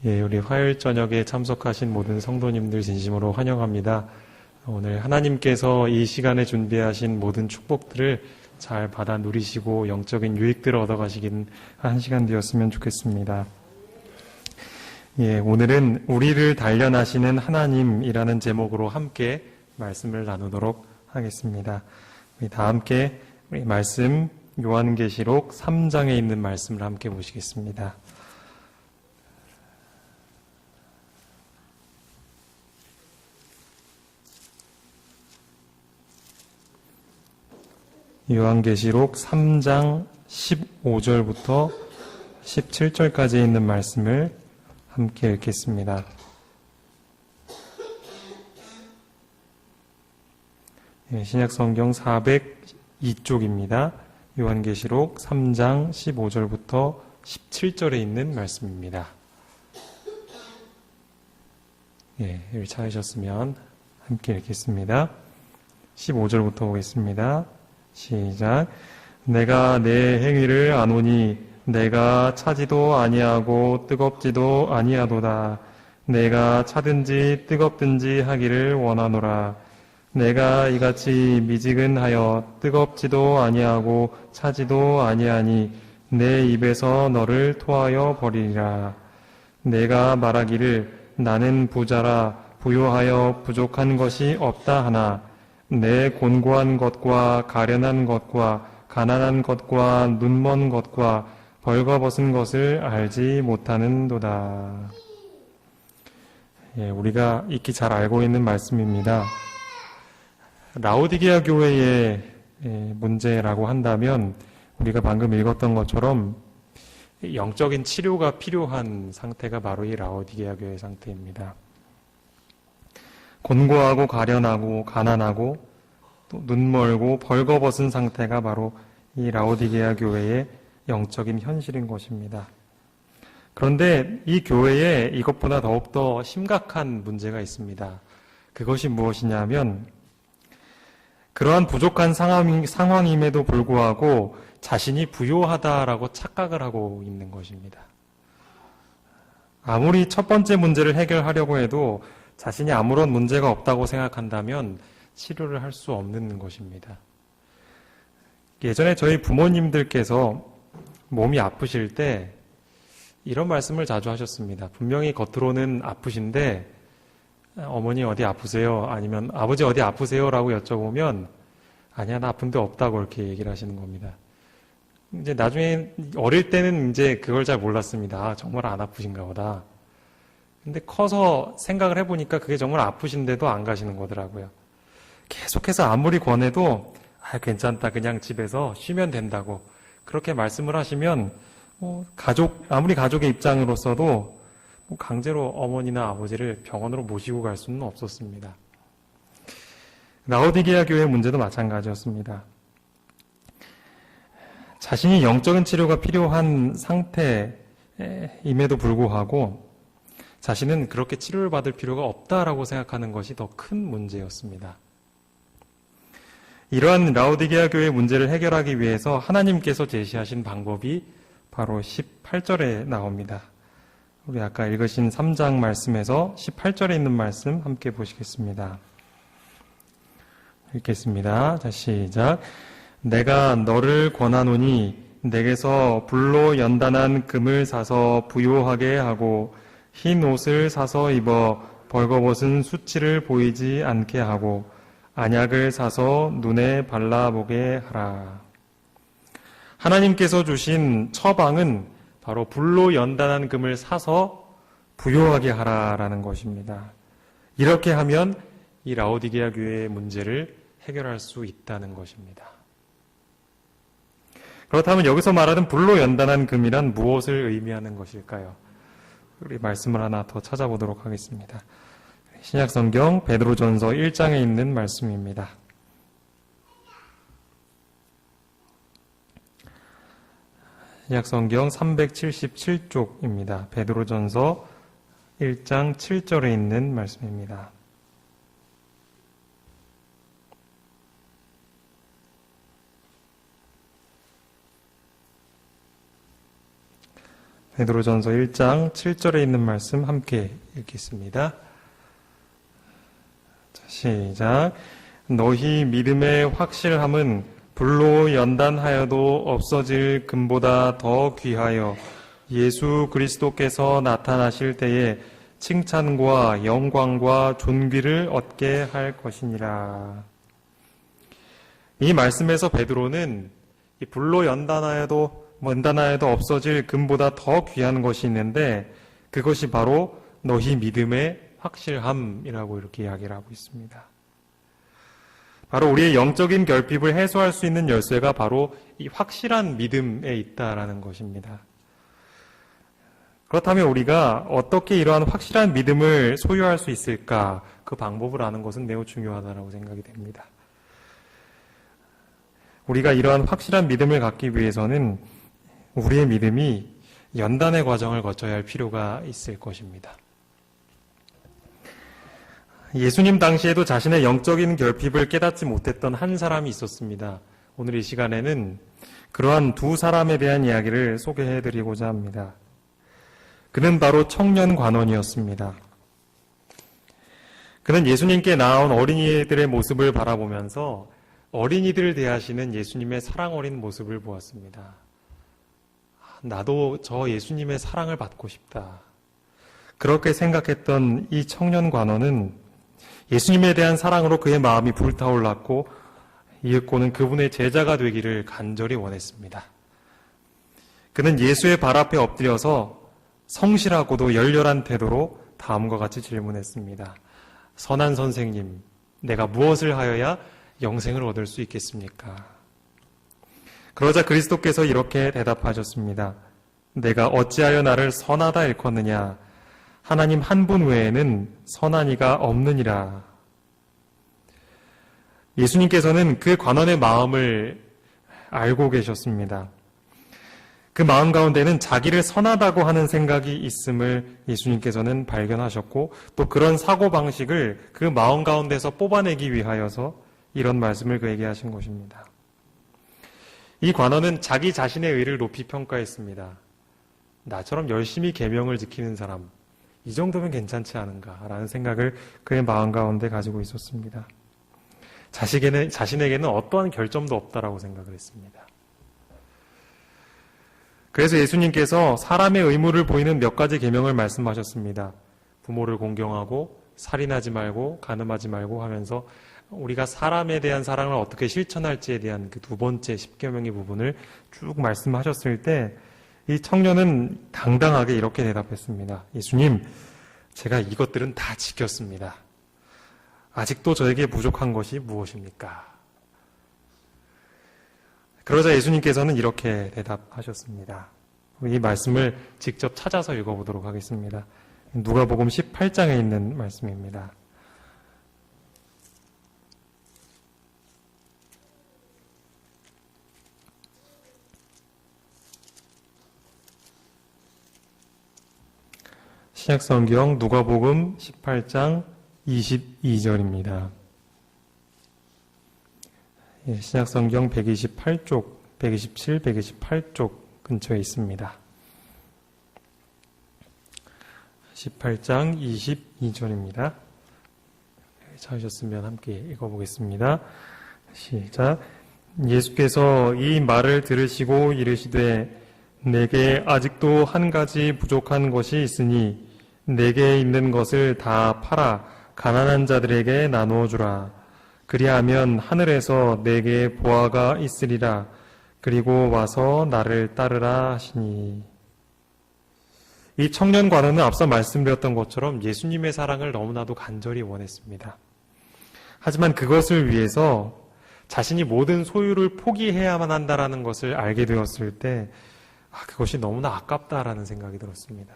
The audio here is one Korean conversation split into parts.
예, 우리 화요일 저녁에 참석하신 모든 성도님들 진심으로 환영합니다. 오늘 하나님께서 이 시간에 준비하신 모든 축복들을 잘 받아 누리시고 영적인 유익들을 얻어가시긴 한 시간 되었으면 좋겠습니다. 예, 오늘은 우리를 단련하시는 하나님이라는 제목으로 함께 말씀을 나누도록 하겠습니다. 우리 다 함께 우리 말씀 요한계시록 3장에 있는 말씀을 함께 보시겠습니다. 요한계시록 3장 15절부터 17절까지 있는 말씀을 함께 읽겠습니다. 신약성경 402쪽입니다. 요한계시록 3장 15절부터 17절에 있는 말씀입니다. 예, 여기 찾으셨으면 함께 읽겠습니다. 15절부터 보겠습니다. 시작. 내가 내 행위를 아노니 내가 차지도 아니하고 뜨겁지도 아니하도다. 내가 차든지 뜨겁든지 하기를 원하노라. 내가 이같이 미지근하여 뜨겁지도 아니하고 차지도 아니하니 내 입에서 너를 토하여 버리리라. 내가 말하기를 나는 부자라 부요하여 부족한 것이 없다 하나 내 곤고한 것과 가련한 것과 가난한 것과 눈먼 것과 벌거벗은 것을 알지 못하는도다. 예, 우리가 익히 잘 알고 있는 말씀입니다. 라오디게아 교회의 문제라고 한다면 우리가 방금 읽었던 것처럼 영적인 치료가 필요한 상태가 바로 이 라오디게아 교회의 상태입니다. 곤고하고 가련하고 가난하고 또 눈멀고 벌거벗은 상태가 바로 이 라오디게아 교회의 영적인 현실인 것입니다. 그런데 이 교회에 이것보다 더욱더 심각한 문제가 있습니다. 그것이 무엇이냐면 그러한 부족한 상황임에도 불구하고 자신이 부요하다라고 착각을 하고 있는 것입니다. 아무리 첫 번째 문제를 해결하려고 해도 자신이 아무런 문제가 없다고 생각한다면 치료를 할 수 없는 것입니다. 예전에 저희 부모님들께서 몸이 아프실 때 이런 말씀을 자주 하셨습니다. 분명히 겉으로는 아프신데 어머니 어디 아프세요? 아니면 아버지 어디 아프세요? 라고 여쭤보면 아니야 나 아픈 데 없다고 이렇게 얘기를 하시는 겁니다. 이제 나중에 어릴 때는 이제 그걸 잘 몰랐습니다. 아, 정말 안 아프신가 보다. 근데 커서 생각을 해보니까 그게 정말 아프신데도 안 가시는 거더라고요. 계속해서 아무리 권해도 괜찮다 그냥 집에서 쉬면 된다고 그렇게 말씀을 하시면 아무리 가족의 입장으로서도 강제로 어머니나 아버지를 병원으로 모시고 갈 수는 없었습니다. 라오디게아 교회 문제도 마찬가지였습니다. 자신이 영적인 치료가 필요한 상태임에도 불구하고 자신은 그렇게 치료를 받을 필요가 없다라고 생각하는 것이 더 큰 문제였습니다. 이러한 라오디게아 교회의 문제를 해결하기 위해서 하나님께서 제시하신 방법이 바로 18절에 나옵니다. 우리 아까 읽으신 3장 말씀에서 18절에 있는 말씀 함께 보시겠습니다. 읽겠습니다. 자, 시작. 내가 너를 권하노니 내게서 불로 연단한 금을 사서 부요하게 하고 흰 옷을 사서 입어 벌거벗은 수치를 보이지 않게 하고 안약을 사서 눈에 발라보게 하라. 하나님께서 주신 처방은 바로 불로 연단한 금을 사서 부요하게 하라라는 것입니다. 이렇게 하면 이 라오디게아 교회의 문제를 해결할 수 있다는 것입니다. 그렇다면 여기서 말하는 불로 연단한 금이란 무엇을 의미하는 것일까요? 우리 말씀을 하나 더 찾아보도록 하겠습니다. 신약성경 베드로전서 1장에 있는 말씀입니다. 신약성경 377쪽입니다. 베드로전서 1장 7절에 있는 말씀입니다. 베드로전서 1장 7절에 있는 말씀 함께 읽겠습니다. 자, 시작. 너희 믿음의 확실함은 불로 연단하여도 없어질 금보다 더 귀하여 예수 그리스도께서 나타나실 때에 칭찬과 영광과 존귀를 얻게 할 것이니라. 이 말씀에서 베드로는 이 불로 연단하여도 없어질 금보다 더 귀한 것이 있는데 그것이 바로 너희 믿음의 확실함이라고 이렇게 이야기를 하고 있습니다. 바로 우리의 영적인 결핍을 해소할 수 있는 열쇠가 바로 이 확실한 믿음에 있다라는 것입니다. 그렇다면 우리가 어떻게 이러한 확실한 믿음을 소유할 수 있을까? 그 방법을 아는 것은 매우 중요하다고 생각이 됩니다. 우리가 이러한 확실한 믿음을 갖기 위해서는 우리의 믿음이 연단의 과정을 거쳐야 할 필요가 있을 것입니다. 예수님 당시에도 자신의 영적인 결핍을 깨닫지 못했던 한 사람이 있었습니다. 오늘 이 시간에는 그러한 두 사람에 대한 이야기를 소개해드리고자 합니다. 그는 바로 청년 관원이었습니다. 그는 예수님께 나온 어린이들의 모습을 바라보면서 어린이들을 대하시는 예수님의 사랑 어린 모습을 보았습니다. 나도 저 예수님의 사랑을 받고 싶다. 그렇게 생각했던 이 청년 관원은 예수님에 대한 사랑으로 그의 마음이 불타올랐고 이윽고는 그분의 제자가 되기를 간절히 원했습니다. 그는 예수의 발 앞에 엎드려서 성실하고도 열렬한 태도로 다음과 같이 질문했습니다. 선한 선생님, 내가 무엇을 하여야 영생을 얻을 수 있겠습니까? 그러자 그리스도께서 이렇게 대답하셨습니다. 내가 어찌하여 나를 선하다 일컫느냐? 하나님 한 분 외에는 선한 이가 없느니라. 예수님께서는 그 관원의 마음을 알고 계셨습니다. 그 마음 가운데는 자기를 선하다고 하는 생각이 있음을 예수님께서는 발견하셨고 또 그런 사고방식을 그 마음 가운데서 뽑아내기 위하여서 이런 말씀을 그에게 하신 것입니다. 이 관원은 자기 자신의 의를 높이 평가했습니다. 나처럼 열심히 계명을 지키는 사람, 이 정도면 괜찮지 않은가라는 생각을 그의 마음 가운데 가지고 있었습니다. 자신에게는 어떠한 결점도 없다라고 생각을 했습니다. 그래서 예수님께서 사람의 의무를 보이는 몇 가지 계명을 말씀하셨습니다. 부모를 공경하고 살인하지 말고 간음하지 말고 하면서 우리가 사람에 대한 사랑을 어떻게 실천할지에 대한 그 두 번째 10계명의 부분을 쭉 말씀하셨을 때 이 청년은 당당하게 이렇게 대답했습니다. 예수님, 제가 이것들은 다 지켰습니다. 아직도 저에게 부족한 것이 무엇입니까? 그러자 예수님께서는 이렇게 대답하셨습니다. 이 말씀을 직접 찾아서 읽어보도록 하겠습니다. 누가복음 18장에 있는 말씀입니다. 신약성경 누가복음 18장 22절입니다. 신약성경 128쪽, 127, 128쪽 근처에 있습니다. 18장 22절입니다. 찾으셨으면 함께 읽어보겠습니다. 시작. 예수께서 이 말을 들으시고 이르시되 내게 아직도 한 가지 부족한 것이 있으니 내게 있는 것을 다 팔아 가난한 자들에게 나누어 주라. 그리하면 하늘에서 내게 보화가 있으리라. 그리고 와서 나를 따르라 하시니. 이 청년 관원은 앞서 말씀드렸던 것처럼 예수님의 사랑을 너무나도 간절히 원했습니다. 하지만 그것을 위해서 자신이 모든 소유를 포기해야만 한다라는 것을 알게 되었을 때 그것이 너무나 아깝다라는 생각이 들었습니다.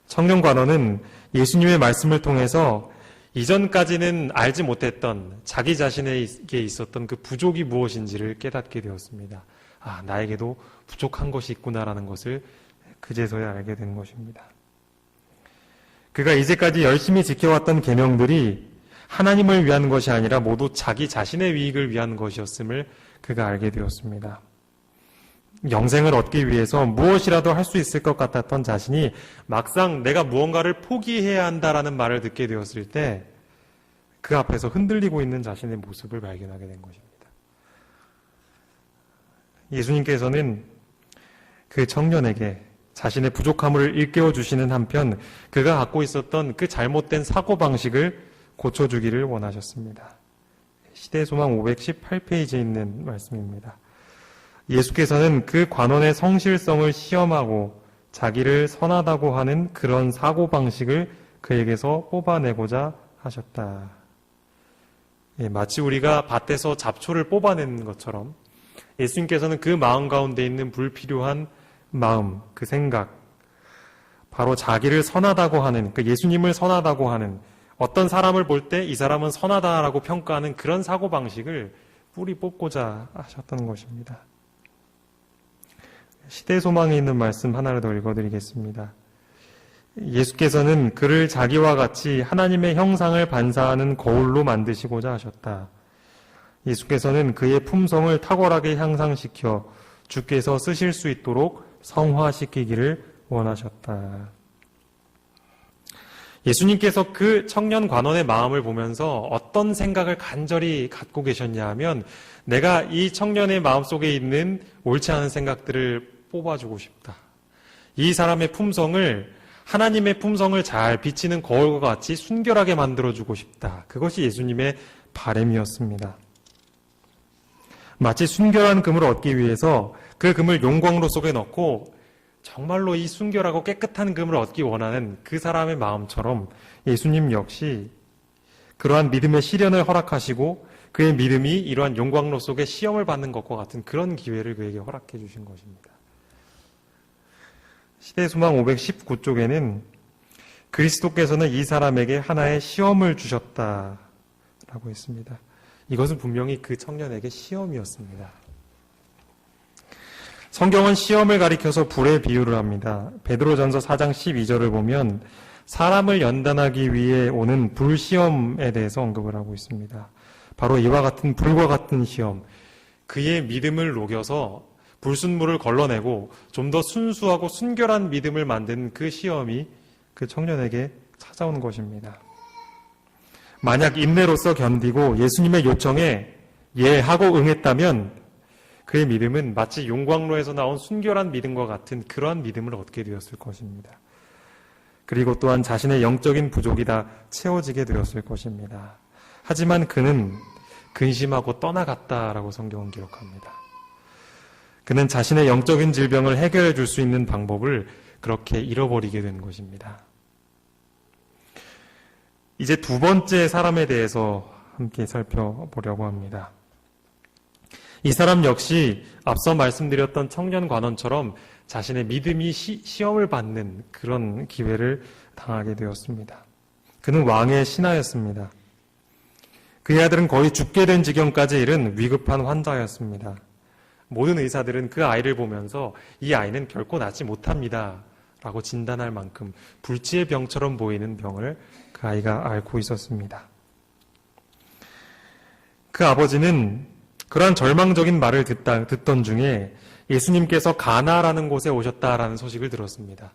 청년 관원은 예수님의 말씀을 통해서 이전까지는 알지 못했던 자기 자신에게 있었던 그 부족이 무엇인지를 깨닫게 되었습니다. 나에게도 부족한 것이 있구나라는 것을 그제서야 알게 된 것입니다. 그가 이제까지 열심히 지켜왔던 계명들이 하나님을 위한 것이 아니라 모두 자기 자신의 이익을 위한 것이었음을 그가 알게 되었습니다. 영생을 얻기 위해서 무엇이라도 할 수 있을 것 같았던 자신이 막상 내가 무언가를 포기해야 한다라는 말을 듣게 되었을 때 그 앞에서 흔들리고 있는 자신의 모습을 발견하게 된 것입니다. 예수님께서는 그 청년에게 자신의 부족함을 일깨워 주시는 한편 그가 갖고 있었던 그 잘못된 사고방식을 고쳐주기를 원하셨습니다. 시대소망 518페이지에 있는 말씀입니다. 예수께서는 그 관원의 성실성을 시험하고 자기를 선하다고 하는 그런 사고방식을 그에게서 뽑아내고자 하셨다. 마치 우리가 밭에서 잡초를 뽑아내는 것처럼 예수님께서는 그 마음 가운데 있는 불필요한 마음, 그 생각, 바로 자기를 선하다고 하는, 그 예수님을 선하다고 하는, 어떤 사람을 볼 때 이 사람은 선하다라고 평가하는 그런 사고방식을 뿌리 뽑고자 하셨던 것입니다. 시대소망에 있는 말씀 하나를 더 읽어드리겠습니다. 예수께서는 그를 자기와 같이 하나님의 형상을 반사하는 거울로 만드시고자 하셨다. 예수께서는 그의 품성을 탁월하게 향상시켜 주께서 쓰실 수 있도록 성화시키기를 원하셨다. 예수님께서 그 청년 관원의 마음을 보면서 어떤 생각을 간절히 갖고 계셨냐 하면 내가 이 청년의 마음속에 있는 옳지 않은 생각들을 뽑아주고 싶다. 이 사람의 품성을 하나님의 품성을 잘 비치는 거울과 같이 순결하게 만들어주고 싶다. 그것이 예수님의 바람이었습니다. 마치 순결한 금을 얻기 위해서 그 금을 용광로 속에 넣고 정말로 이 순결하고 깨끗한 금을 얻기 원하는 그 사람의 마음처럼 예수님 역시 그러한 믿음의 시련을 허락하시고 그의 믿음이 이러한 용광로 속에 시험을 받는 것과 같은 그런 기회를 그에게 허락해 주신 것입니다. 시대소망 519쪽에는 그리스도께서는 이 사람에게 하나의 시험을 주셨다라고 했습니다. 이것은 분명히 그 청년에게 시험이었습니다. 성경은 시험을 가리켜서 불의 비유를 합니다. 베드로전서 4장 12절을 보면 사람을 연단하기 위해 오는 불시험에 대해서 언급을 하고 있습니다. 바로 이와 같은 불과 같은 시험, 그의 믿음을 녹여서 불순물을 걸러내고 좀 더 순수하고 순결한 믿음을 만드는 그 시험이 그 청년에게 찾아온 것입니다. 만약 인내로서 견디고 예수님의 요청에 예하고 응했다면 그의 믿음은 마치 용광로에서 나온 순결한 믿음과 같은 그러한 믿음을 얻게 되었을 것입니다. 그리고 또한 자신의 영적인 부족이 다 채워지게 되었을 것입니다. 하지만 그는 근심하고 떠나갔다라고 성경은 기록합니다. 그는 자신의 영적인 질병을 해결해 줄 수 있는 방법을 그렇게 잃어버리게 된 것입니다. 이제 두 번째 사람에 대해서 함께 살펴보려고 합니다. 이 사람 역시 앞서 말씀드렸던 청년 관원처럼 자신의 믿음이 시험을 받는 그런 기회를 당하게 되었습니다. 그는 왕의 신하였습니다. 그의 아들은 거의 죽게 된 지경까지 이른 위급한 환자였습니다. 모든 의사들은 그 아이를 보면서 이 아이는 결코 낫지 못합니다 라고 진단할 만큼 불치의 병처럼 보이는 병을 그 아이가 앓고 있었습니다. 그 아버지는 그러한 절망적인 말을 듣던 중에 예수님께서 가나라는 곳에 오셨다라는 소식을 들었습니다.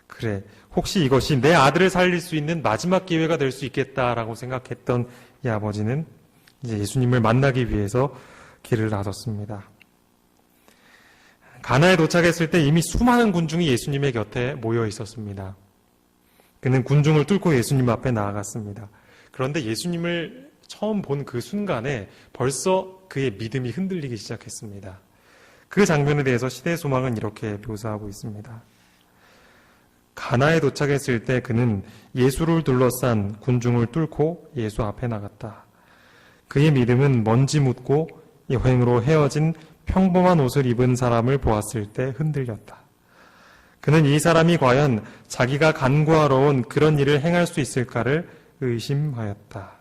그래, 혹시 이것이 내 아들을 살릴 수 있는 마지막 기회가 될 수 있겠다라고 생각했던 이 아버지는 이제 예수님을 만나기 위해서 길을 나섰습니다. 가나에 도착했을 때 이미 수많은 군중이 예수님의 곁에 모여 있었습니다. 그는 군중을 뚫고 예수님 앞에 나아갔습니다. 그런데 예수님을 처음 본 그 순간에 벌써 그의 믿음이 흔들리기 시작했습니다. 그 장면에 대해서 시대소망은 이렇게 묘사하고 있습니다. 가나에 도착했을 때 그는 예수를 둘러싼 군중을 뚫고 예수 앞에 나갔다. 그의 믿음은 먼지 묻고 여행으로 헤어진 평범한 옷을 입은 사람을 보았을 때 흔들렸다. 그는 이 사람이 과연 자기가 간구하러 온 그런 일을 행할 수 있을까를 의심하였다.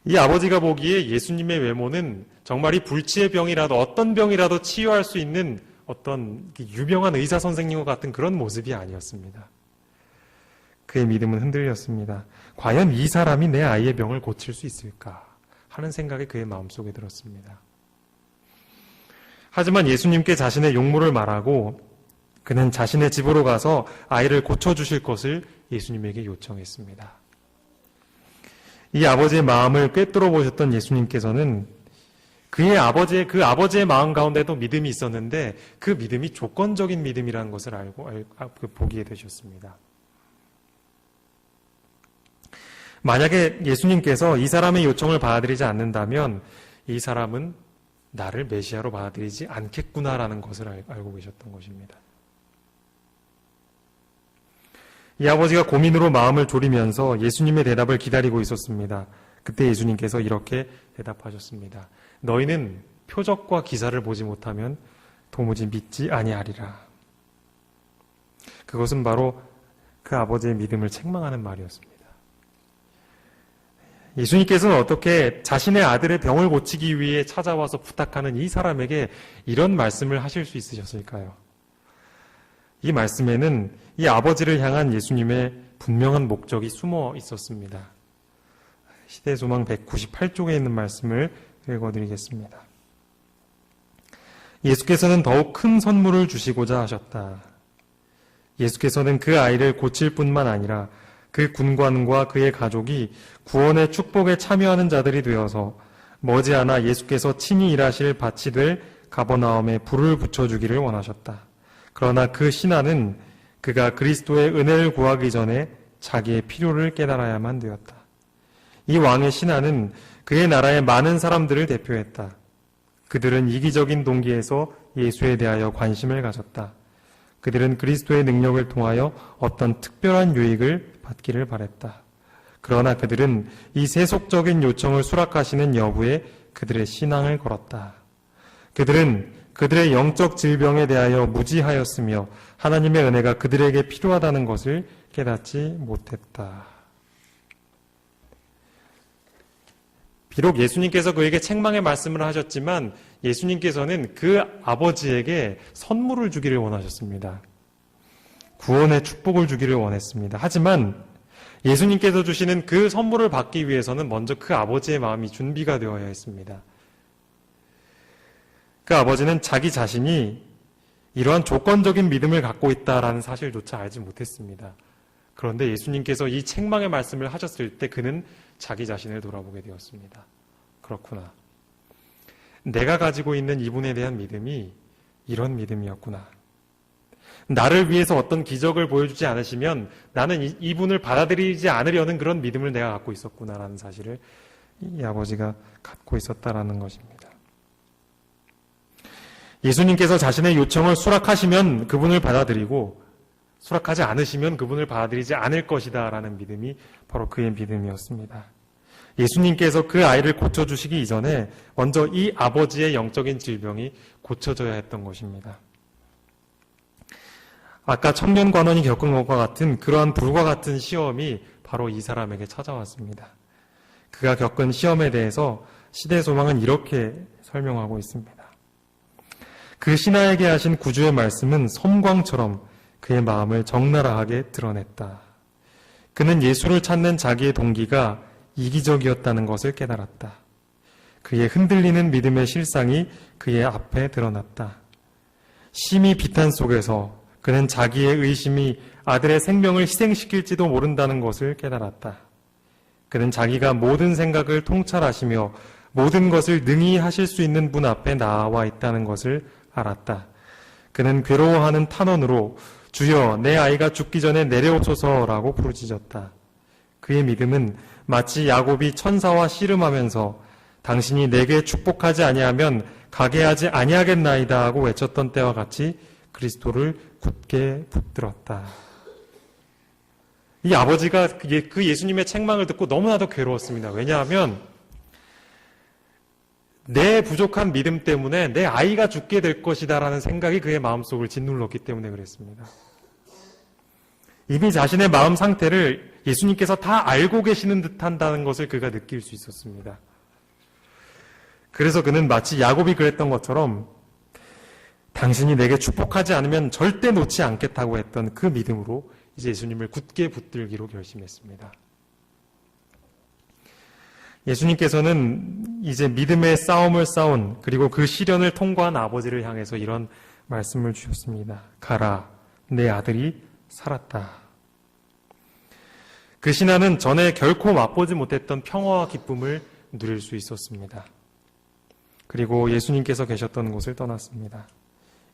이 아버지가 보기에 예수님의 외모는 정말 이 불치의 병이라도 어떤 병이라도 치유할 수 있는 어떤 유명한 의사 선생님과 같은 그런 모습이 아니었습니다. 그의 믿음은 흔들렸습니다. 과연 이 사람이 내 아이의 병을 고칠 수 있을까 하는 생각이 그의 마음속에 들었습니다. 하지만 예수님께 자신의 용모를 말하고 그는 자신의 집으로 가서 아이를 고쳐주실 것을 예수님에게 요청했습니다. 이 아버지의 마음을 꿰뚫어 보셨던 예수님께서는 그 아버지의 마음 가운데도 믿음이 있었는데 그 믿음이 조건적인 믿음이라는 것을 보게 되셨습니다. 만약에 예수님께서 이 사람의 요청을 받아들이지 않는다면 이 사람은 나를 메시아로 받아들이지 않겠구나라는 것을 알고 계셨던 것입니다. 이 아버지가 고민으로 마음을 졸이면서 예수님의 대답을 기다리고 있었습니다. 그때 예수님께서 이렇게 대답하셨습니다. 너희는 표적과 기사를 보지 못하면 도무지 믿지 아니하리라. 그것은 바로 그 아버지의 믿음을 책망하는 말이었습니다. 예수님께서는 어떻게 자신의 아들의 병을 고치기 위해 찾아와서 부탁하는 이 사람에게 이런 말씀을 하실 수 있으셨을까요? 이 말씀에는 이 아버지를 향한 예수님의 분명한 목적이 숨어 있었습니다. 시대소망 198쪽에 있는 말씀을 읽어드리겠습니다. 예수께서는 더욱 큰 선물을 주시고자 하셨다. 예수께서는 그 아이를 고칠 뿐만 아니라 그 군관과 그의 가족이 구원의 축복에 참여하는 자들이 되어서 머지않아 예수께서 친히 일하실 밭이 될 가버나움에 불을 붙여주기를 원하셨다. 그러나 그 신하는 그가 그리스도의 은혜를 구하기 전에 자기의 필요를 깨달아야만 되었다. 이 왕의 신하는 그의 나라의 많은 사람들을 대표했다. 그들은 이기적인 동기에서 예수에 대하여 관심을 가졌다. 그들은 그리스도의 능력을 통하여 어떤 특별한 유익을 받기를 바랬다. 그러나 그들은 이 세속적인 요청을 수락하시는 여부에 그들의 신앙을 걸었다. 그들은 그들의 영적 질병에 대하여 무지하였으며 하나님의 은혜가 그들에게 필요하다는 것을 깨닫지 못했다. 비록 예수님께서 그에게 책망의 말씀을 하셨지만 예수님께서는 그 아버지에게 선물을 주기를 원하셨습니다. 구원의 축복을 주기를 원했습니다. 하지만 예수님께서 주시는 그 선물을 받기 위해서는 먼저 그 아버지의 마음이 준비가 되어야 했습니다. 그 아버지는 자기 자신이 이러한 조건적인 믿음을 갖고 있다라는 사실조차 알지 못했습니다. 그런데 예수님께서 이 책망의 말씀을 하셨을 때 그는 자기 자신을 돌아보게 되었습니다. 그렇구나. 내가 가지고 있는 이분에 대한 믿음이 이런 믿음이었구나. 나를 위해서 어떤 기적을 보여주지 않으시면 나는 이분을 받아들이지 않으려는 그런 믿음을 내가 갖고 있었구나라는 사실을 이 아버지가 갖고 있었다라는 것입니다. 예수님께서 자신의 요청을 수락하시면 그분을 받아들이고 수락하지 않으시면 그분을 받아들이지 않을 것이다 라는 믿음이 바로 그의 믿음이었습니다. 예수님께서 그 아이를 고쳐주시기 이전에 먼저 이 아버지의 영적인 질병이 고쳐져야 했던 것입니다. 아까 청년관원이 겪은 것과 같은 그러한 불과 같은 시험이 바로 이 사람에게 찾아왔습니다. 그가 겪은 시험에 대해서 시대소망은 이렇게 설명하고 있습니다. 그 신하에게 하신 구주의 말씀은 섬광처럼 그의 마음을 적나라하게 드러냈다. 그는 예수를 찾는 자기의 동기가 이기적이었다는 것을 깨달았다. 그의 흔들리는 믿음의 실상이 그의 앞에 드러났다. 심히 비탄 속에서 그는 자기의 의심이 아들의 생명을 희생시킬지도 모른다는 것을 깨달았다. 그는 자기가 모든 생각을 통찰하시며 모든 것을 능히 하실 수 있는 분 앞에 나와 있다는 것을 알았다. 그는 괴로워하는 탄원으로 주여 내 아이가 죽기 전에 내려오소서라고 부르짖었다. 그의 믿음은 마치 야곱이 천사와 씨름하면서 당신이 내게 축복하지 아니하면 가게 하지 아니하겠나이다 하고 외쳤던 때와 같이 그리스도를 굳게 붙들었다. 이 아버지가 그 예수님의 책망을 듣고 너무나도 괴로웠습니다. 왜냐하면 내 부족한 믿음 때문에 내 아이가 죽게 될 것이다라는 생각이 그의 마음속을 짓눌렀기 때문에 그랬습니다. 이미 자신의 마음 상태를 예수님께서 다 알고 계시는 듯한다는 것을 그가 느낄 수 있었습니다. 그래서 그는 마치 야곱이 그랬던 것처럼 당신이 내게 축복하지 않으면 절대 놓지 않겠다고 했던 그 믿음으로 이제 예수님을 굳게 붙들기로 결심했습니다. 예수님께서는 이제 믿음의 싸움을 싸운 그리고 그 시련을 통과한 아버지를 향해서 이런 말씀을 주셨습니다. 가라, 내 아들이 살았다. 그 신하는 전에 결코 맛보지 못했던 평화와 기쁨을 누릴 수 있었습니다. 그리고 예수님께서 계셨던 곳을 떠났습니다.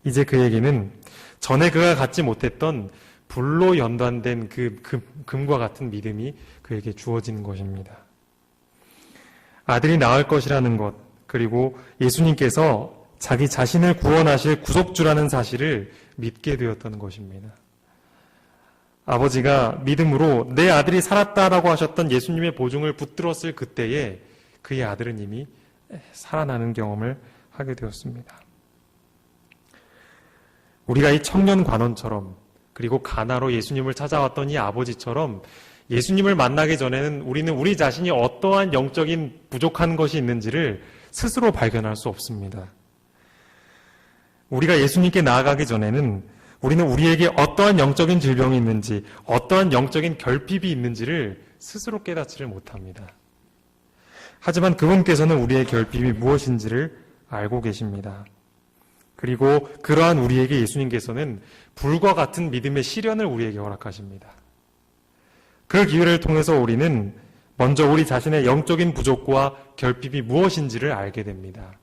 이제 그에게는 전에 그가 갖지 못했던 불로 연단된 그 금과 같은 믿음이 그에게 주어지는 것입니다. 아들이 나을 것이라는 것, 그리고 예수님께서 자기 자신을 구원하실 구속주라는 사실을 믿게 되었던 것입니다. 아버지가 믿음으로 내 아들이 살았다라고 하셨던 예수님의 보증을 붙들었을 그때에 그의 아들은 이미 살아나는 경험을 하게 되었습니다. 우리가 이 청년 관원처럼 그리고 가나로 예수님을 찾아왔던 이 아버지처럼 예수님을 만나기 전에는 우리는 우리 자신이 어떠한 영적인 부족한 것이 있는지를 스스로 발견할 수 없습니다. 우리가 예수님께 나아가기 전에는 우리는 우리에게 어떠한 영적인 질병이 있는지, 어떠한 영적인 결핍이 있는지를 스스로 깨닫지를 못합니다. 하지만 그분께서는 우리의 결핍이 무엇인지를 알고 계십니다. 그리고 그러한 우리에게 예수님께서는 불과 같은 믿음의 시련을 우리에게 허락하십니다. 그 기회를 통해서 우리는 먼저 우리 자신의 영적인 부족과 결핍이 무엇인지를 알게 됩니다.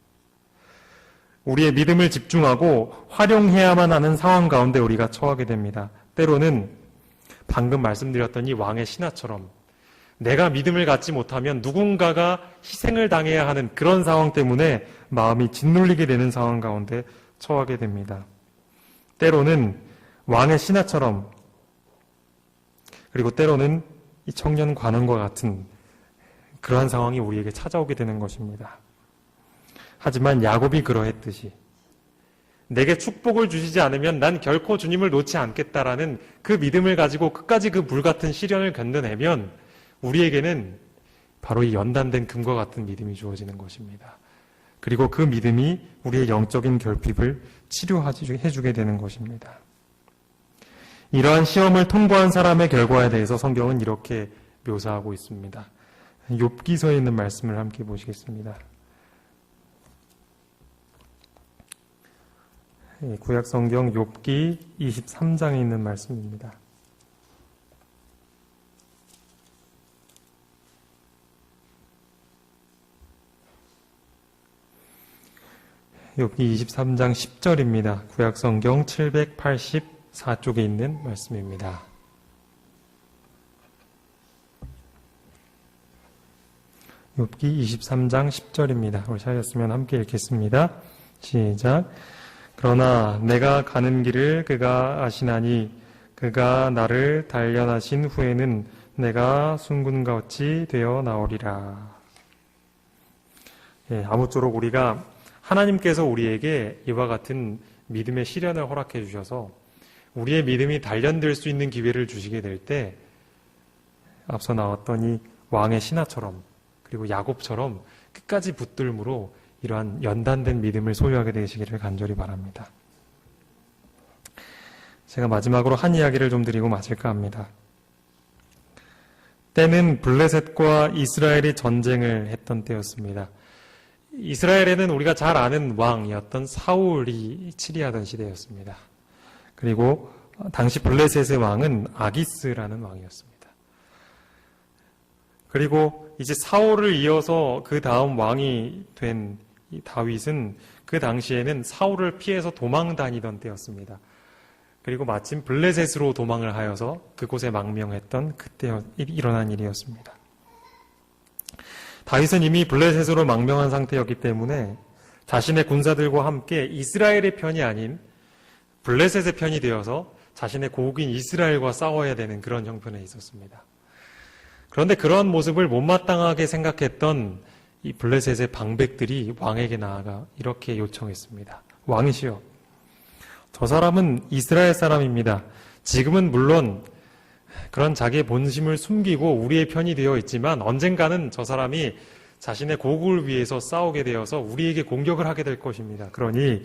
우리의 믿음을 집중하고 활용해야만 하는 상황 가운데 우리가 처하게 됩니다. 때로는 방금 말씀드렸던 이 왕의 신하처럼 내가 믿음을 갖지 못하면 누군가가 희생을 당해야 하는 그런 상황 때문에 마음이 짓눌리게 되는 상황 가운데 처하게 됩니다. 때로는 왕의 신하처럼, 그리고 때로는 이 청년 관원과 같은 그러한 상황이 우리에게 찾아오게 되는 것입니다. 하지만 야곱이 그러했듯이 내게 축복을 주시지 않으면 난 결코 주님을 놓지 않겠다라는 그 믿음을 가지고 끝까지 그 불같은 시련을 견뎌내면 우리에게는 바로 이 연단된 금과 같은 믿음이 주어지는 것입니다. 그리고 그 믿음이 우리의 영적인 결핍을 치료해주게 되는 것입니다. 이러한 시험을 통과한 사람의 결과에 대해서 성경은 이렇게 묘사하고 있습니다. 욥기서에 있는 말씀을 함께 보시겠습니다. 구약성경 욥기 23장에 있는 말씀입니다. 욥기 23장 10절입니다. 구약성경 784쪽에 있는 말씀입니다. 욥기 23장 10절입니다. 우리 찾았으면 함께 읽겠습니다. 시작. 그러나 내가 가는 길을 그가 아시나니 그가 나를 단련하신 후에는 내가 순금같이 되어 나오리라. 아무쪼록 우리가 하나님께서 우리에게 이와 같은 믿음의 시련을 허락해 주셔서 우리의 믿음이 단련될 수 있는 기회를 주시게 될 때 앞서 나왔던 이 왕의 신하처럼 그리고 야곱처럼 끝까지 붙들므로 이러한 연단된 믿음을 소유하게 되시기를 간절히 바랍니다. 제가 마지막으로 한 이야기를 좀 드리고 마칠까 합니다. 때는 블레셋과 이스라엘이 전쟁을 했던 때였습니다. 이스라엘에는 우리가 잘 아는 왕이었던 사울이 치리하던 시대였습니다. 그리고 당시 블레셋의 왕은 아기스라는 왕이었습니다. 그리고 이제 사울을 이어서 그 다음 왕이 된 이 다윗은 그 당시에는 사울을 피해서 도망 다니던 때였습니다. 그리고 마침 블레셋으로 도망을 하여서 그곳에 망명했던 그때 일어난 일이었습니다. 다윗은 이미 블레셋으로 망명한 상태였기 때문에 자신의 군사들과 함께 이스라엘의 편이 아닌 블레셋의 편이 되어서 자신의 고국인 이스라엘과 싸워야 되는 그런 형편에 있었습니다. 그런데 그런 모습을 못마땅하게 생각했던 이 블레셋의 방백들이 왕에게 나아가 이렇게 요청했습니다. 왕이시여, 저 사람은 이스라엘 사람입니다. 지금은 물론 그런 자기의 본심을 숨기고 우리의 편이 되어 있지만 언젠가는 저 사람이 자신의 고국을 위해서 싸우게 되어서 우리에게 공격을 하게 될 것입니다. 그러니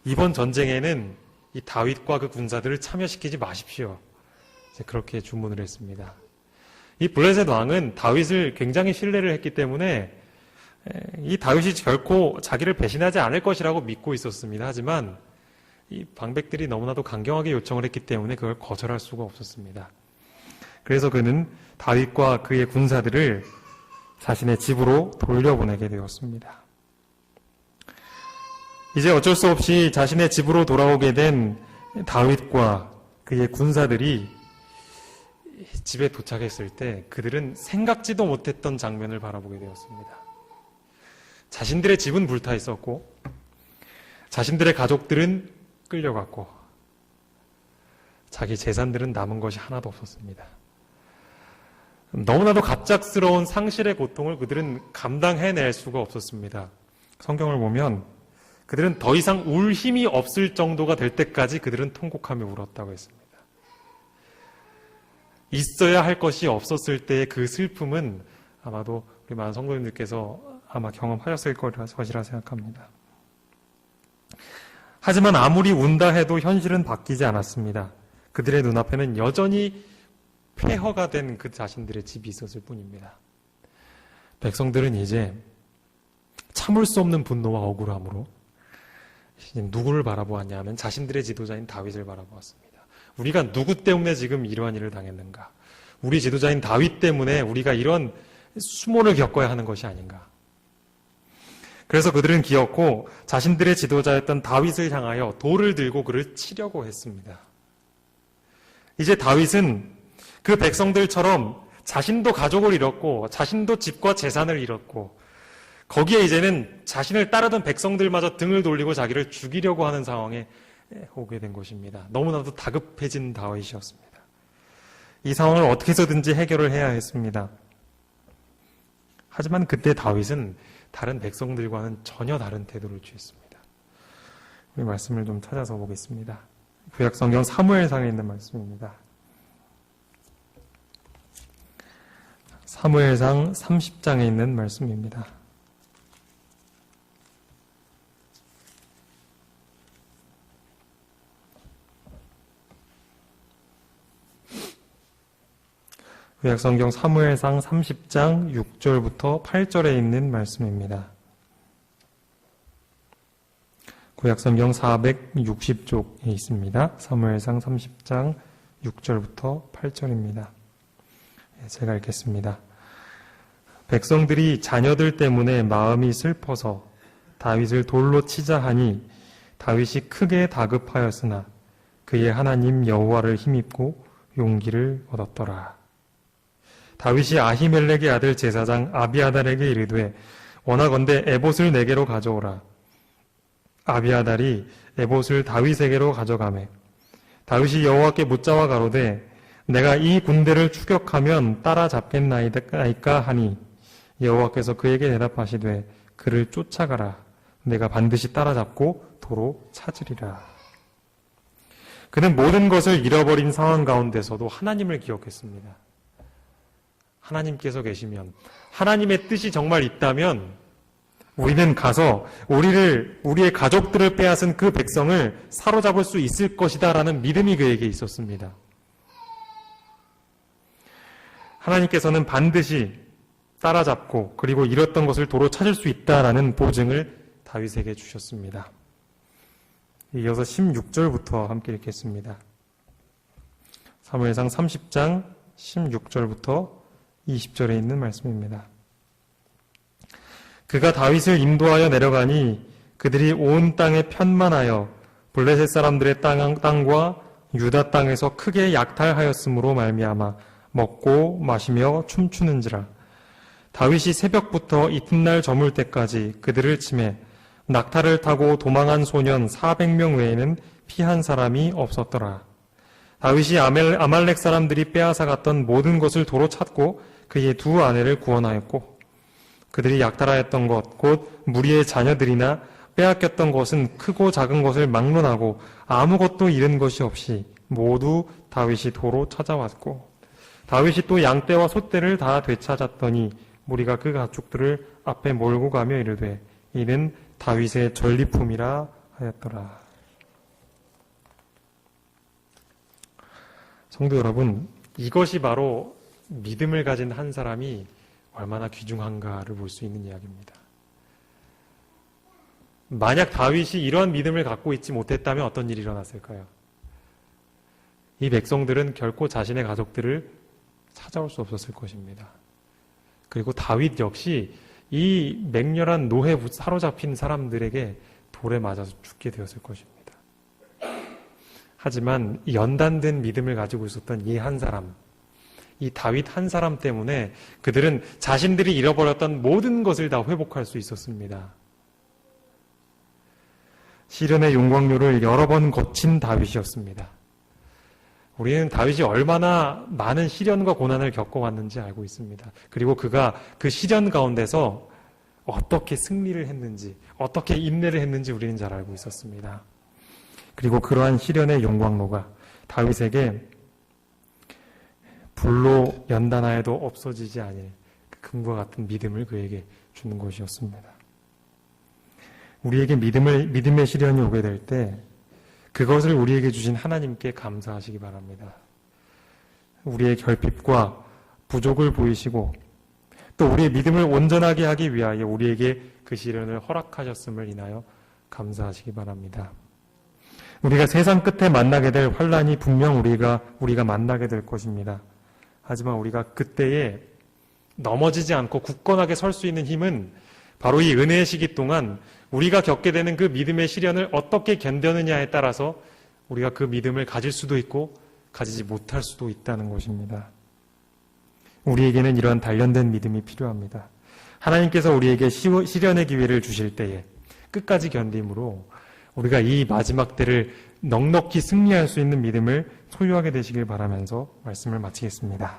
이번 전쟁에는 이 다윗과 그 군사들을 참여시키지 마십시오. 그렇게 주문을 했습니다. 이 블레셋 왕은 다윗을 굉장히 신뢰를 했기 때문에 이 다윗이 결코 자기를 배신하지 않을 것이라고 믿고 있었습니다. 하지만 이 방백들이 너무나도 강경하게 요청을 했기 때문에 그걸 거절할 수가 없었습니다. 그래서 그는 다윗과 그의 군사들을 자신의 집으로 돌려보내게 되었습니다. 이제 어쩔 수 없이 자신의 집으로 돌아오게 된 다윗과 그의 군사들이 집에 도착했을 때 그들은 생각지도 못했던 장면을 바라보게 되었습니다. 자신들의 집은 불타 있었고 자신들의 가족들은 끌려갔고 자기 재산들은 남은 것이 하나도 없었습니다. 너무나도 갑작스러운 상실의 고통을 그들은 감당해낼 수가 없었습니다. 성경을 보면 그들은 더 이상 울 힘이 없을 정도가 될 때까지 그들은 통곡하며 울었다고 했습니다. 있어야 할 것이 없었을 때의 그 슬픔은 아마도 우리 많은 성도님들께서 아마 경험하셨을 것이라 생각합니다. 하지만 아무리 운다 해도 현실은 바뀌지 않았습니다. 그들의 눈앞에는 여전히 폐허가 된 그 자신들의 집이 있었을 뿐입니다. 백성들은 이제 참을 수 없는 분노와 억울함으로 누구를 바라보았냐 하면 자신들의 지도자인 다윗을 바라보았습니다. 우리가 누구 때문에 지금 이러한 일을 당했는가? 우리 지도자인 다윗 때문에 우리가 이런 수모를 겪어야 하는 것이 아닌가? 그래서 그들은 기었고 자신들의 지도자였던 다윗을 향하여 돌을 들고 그를 치려고 했습니다. 이제 다윗은 그 백성들처럼 자신도 가족을 잃었고 자신도 집과 재산을 잃었고 거기에 이제는 자신을 따르던 백성들마저 등을 돌리고 자기를 죽이려고 하는 상황에 오게 된 것입니다. 너무나도 다급해진 다윗이었습니다. 이 상황을 어떻게 해서든지 해결을 해야 했습니다. 하지만 그때 다윗은 다른 백성들과는 전혀 다른 태도를 취했습니다. 이 말씀을 좀 찾아서 보겠습니다. 구약성경 사무엘상에 있는 말씀입니다. 사무엘상 30장에 있는 말씀입니다. 구약성경 사무엘상 30장 6절부터 8절에 있는 말씀입니다. 구약성경 460쪽에 있습니다. 사무엘상 30장 6절부터 8절입니다. 제가 읽겠습니다. 백성들이 자녀들 때문에 마음이 슬퍼서 다윗을 돌로 치자 하니 다윗이 크게 다급하였으나 그의 하나님 여호와를 힘입고 용기를 얻었더라. 다윗이 아히멜렉의 아들 제사장 아비아달에게 이르되 원하건대 에봇을 내게로 가져오라. 아비아달이 에봇을 다윗에게로 가져가매 다윗이 여호와께 묻자와 가로되 내가 이 군대를 추격하면 따라잡겠나이까 하니 여호와께서 그에게 대답하시되 그를 쫓아가라. 내가 반드시 따라잡고 도로 찾으리라. 그는 모든 것을 잃어버린 상황 가운데서도 하나님을 기억했습니다. 하나님께서 계시면, 하나님의 뜻이 정말 있다면 우리는 가서 우리의 가족들을 빼앗은 그 백성을 사로잡을 수 있을 것이다 라는 믿음이 그에게 있었습니다. 하나님께서는 반드시 따라잡고 그리고 잃었던 것을 도로 찾을 수 있다라는 보증을 다윗에게 주셨습니다. 이어서 16절부터 함께 읽겠습니다. 사무엘상 30장 16절부터 20절에 있는 말씀입니다. 그가 다윗을 인도하여 내려가니 그들이 온 땅에 편만하여 블레셋 사람들의 땅과 유다 땅에서 크게 약탈하였으므로 말미암아 먹고 마시며 춤추는지라. 다윗이 새벽부터 이튿날 저물 때까지 그들을 치매 낙타를 타고 도망한 소년 400명 외에는 피한 사람이 없었더라. 다윗이 아말렉 사람들이 빼앗아갔던 모든 것을 도로 찾고 그의 두 아내를 구원하였고 그들이 약탈하였던 것 곧 무리의 자녀들이나 빼앗겼던 것은 크고 작은 것을 막론하고 아무것도 잃은 것이 없이 모두 다윗이 도로 찾아왔고 다윗이 또 양떼와 소떼를 다 되찾았더니 무리가 그 가축들을 앞에 몰고 가며 이르되 이는 다윗의 전리품이라 하였더라. 성도 여러분, 이것이 바로 믿음을 가진 한 사람이 얼마나 귀중한가를 볼 수 있는 이야기입니다. 만약 다윗이 이런 믿음을 갖고 있지 못했다면 어떤 일이 일어났을까요? 이 백성들은 결코 자신의 가족들을 찾아올 수 없었을 것입니다. 그리고 다윗 역시 이 맹렬한 노에 사로잡힌 사람들에게 돌에 맞아서 죽게 되었을 것입니다. 하지만 연단된 믿음을 가지고 있었던 이 한 사람, 이 다윗 한 사람 때문에 그들은 자신들이 잃어버렸던 모든 것을 다 회복할 수 있었습니다. 시련의 용광로를 여러 번 거친 다윗이었습니다. 우리는 다윗이 얼마나 많은 시련과 고난을 겪어왔는지 알고 있습니다. 그리고 그가 그 시련 가운데서 어떻게 승리를 했는지, 어떻게 인내를 했는지 우리는 잘 알고 있었습니다. 그리고 그러한 시련의 용광로가 다윗에게 불로 연단하여도 없어지지 아니할 그 금과 같은 믿음을 그에게 주는 것이었습니다. 우리에게 믿음의 시련이 오게 될 때 그것을 우리에게 주신 하나님께 감사하시기 바랍니다. 우리의 결핍과 부족을 보이시고 또 우리의 믿음을 온전하게 하기 위하여 우리에게 그 시련을 허락하셨음을 인하여 감사하시기 바랍니다. 우리가 세상 끝에 만나게 될 환난이 분명 우리가 만나게 될 것입니다. 하지만 우리가 그때에 넘어지지 않고 굳건하게 설 수 있는 힘은 바로 이 은혜의 시기 동안 우리가 겪게 되는 그 믿음의 시련을 어떻게 견뎌느냐에 따라서 우리가 그 믿음을 가질 수도 있고 가지지 못할 수도 있다는 것입니다. 우리에게는 이러한 단련된 믿음이 필요합니다. 하나님께서 우리에게 시련의 기회를 주실 때에 끝까지 견딤으로 우리가 이 마지막 때를 넉넉히 승리할 수 있는 믿음을 소유하게 되시길 바라면서 말씀을 마치겠습니다.